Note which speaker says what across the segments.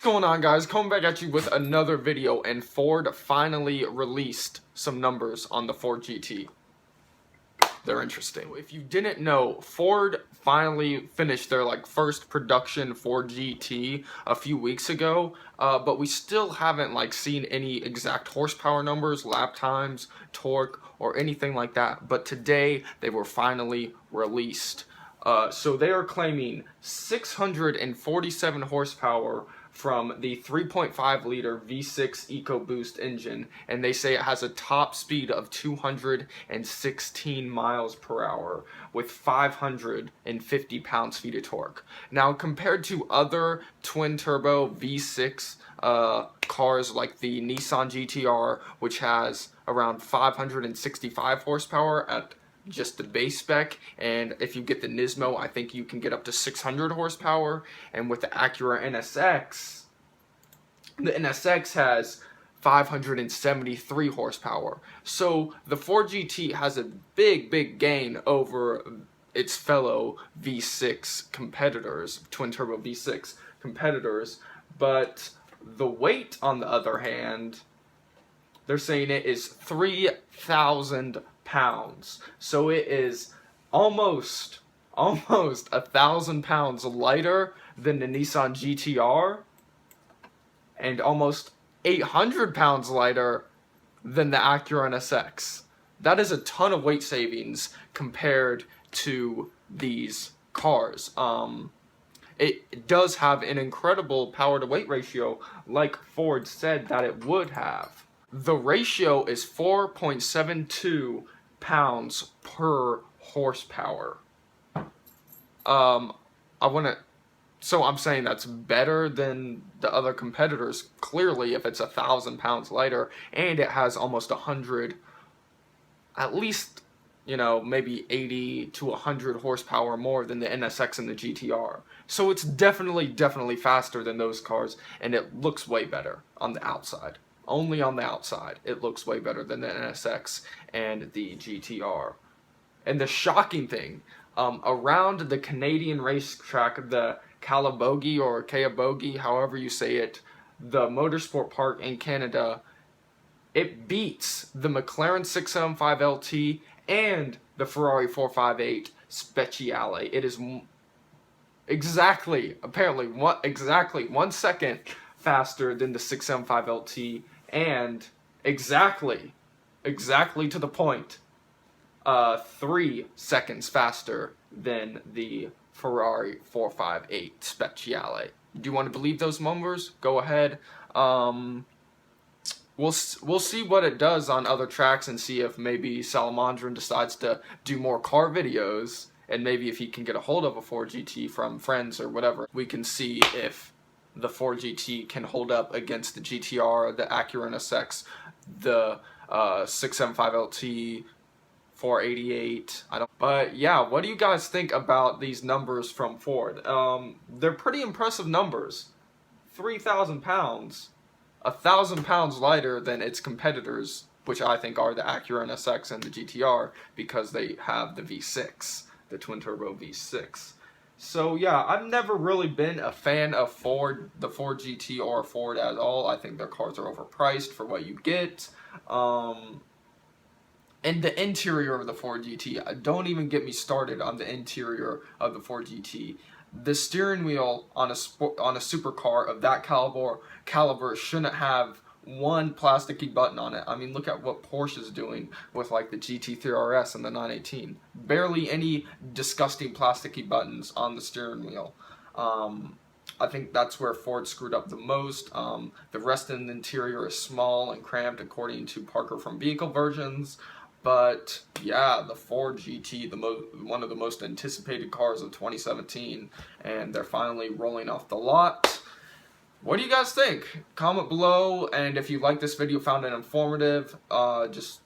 Speaker 1: What's going on, guys? Coming back at you with another video, and Ford finally released some numbers on the Ford GT. They're interesting. If you didn't know, Ford finally finished their first production Ford GT a few weeks ago, but we still haven't seen any exact horsepower numbers, lap times, torque, or anything like that. But today they were finally released. So they are claiming 647 horsepower from the 3.5 liter V6 EcoBoost engine, and they say it has a top speed of 216 miles per hour with 550 pounds-feet of torque. Now, compared to other twin-turbo V6 cars like the Nissan GTR, which has around 565 horsepower at just the base spec, and if you get the Nismo, I think you can get up to 600 horsepower. And with the Acura NSX, the NSX has 573 horsepower. So the Ford GT has a big gain over its fellow V6 competitors, twin turbo V6 competitors. But the weight, on the other hand, they're saying it is 3,000 pounds. So it is almost 1,000 pounds lighter than the Nissan GTR and almost 800 pounds lighter than the Acura NSX. That is a ton of weight savings compared to these cars. It does have an incredible power to weight ratio, like Ford said that it would have. The ratio is 4.72 pounds per horsepower. So I'm saying that's better than the other competitors, clearly, if it's 1,000 pounds lighter, and it has almost 100, at least, maybe 80 to 100 horsepower more than the NSX and the GTR. So it's definitely faster than those cars, and it looks way better on the outside. Only on the outside, it looks way better than the NSX and the GTR. And the shocking thing, around the Canadian racetrack, the calabogi or calabogi, however you say it, the motorsport park in Canada, it beats the Mclaren 675 LT and the Ferrari 458 Speciale. It is apparently 1 second faster than the 675 LT, and exactly to the point, 3 seconds faster than the Ferrari 458 Speciale. Do you want to believe those numbers? Go ahead. We'll see what it does on other tracks, and see if maybe Salamandrin decides to do more car videos, and maybe if he can get a hold of a Ford GT from friends or whatever, we can see if the Ford GT can hold up against the GTR, the Acura NSX, the 675 LT, 488. But yeah, what do you guys think about these numbers from Ford? They're pretty impressive numbers. 3,000 pounds, 1,000 pounds lighter than its competitors, which I think are the Acura NSX and the GTR, because they have the V6, the twin turbo V6. So yeah, I've never really been a fan of Ford, the Ford GT or Ford at all. I think their cars are overpriced for what you get. And the interior of the Ford GT, don't even get me started on the interior of the Ford GT. The steering wheel on a supercar of that caliber shouldn't have one plasticky button on it. I mean, look at what Porsche is doing with the GT3 RS and the 918. Barely any disgusting plasticky buttons on the steering wheel. I think that's where Ford screwed up the most. The rest of the interior is small and cramped, according to Parker from Vehicle Versions. But yeah, the Ford GT, one of the most anticipated cars of 2017, and they're finally rolling off the lot. What do you guys think? Comment below, and if you like this video, found it informative, just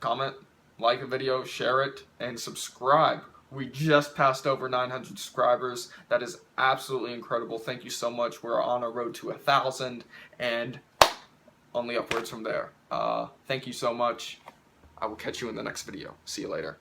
Speaker 1: comment, like the video, share it, and subscribe. We just passed over 900 subscribers. That is absolutely incredible. Thank you so much. We're on a road to 1,000, and only upwards from there. Thank you so much. I will catch you in the next video. See you later.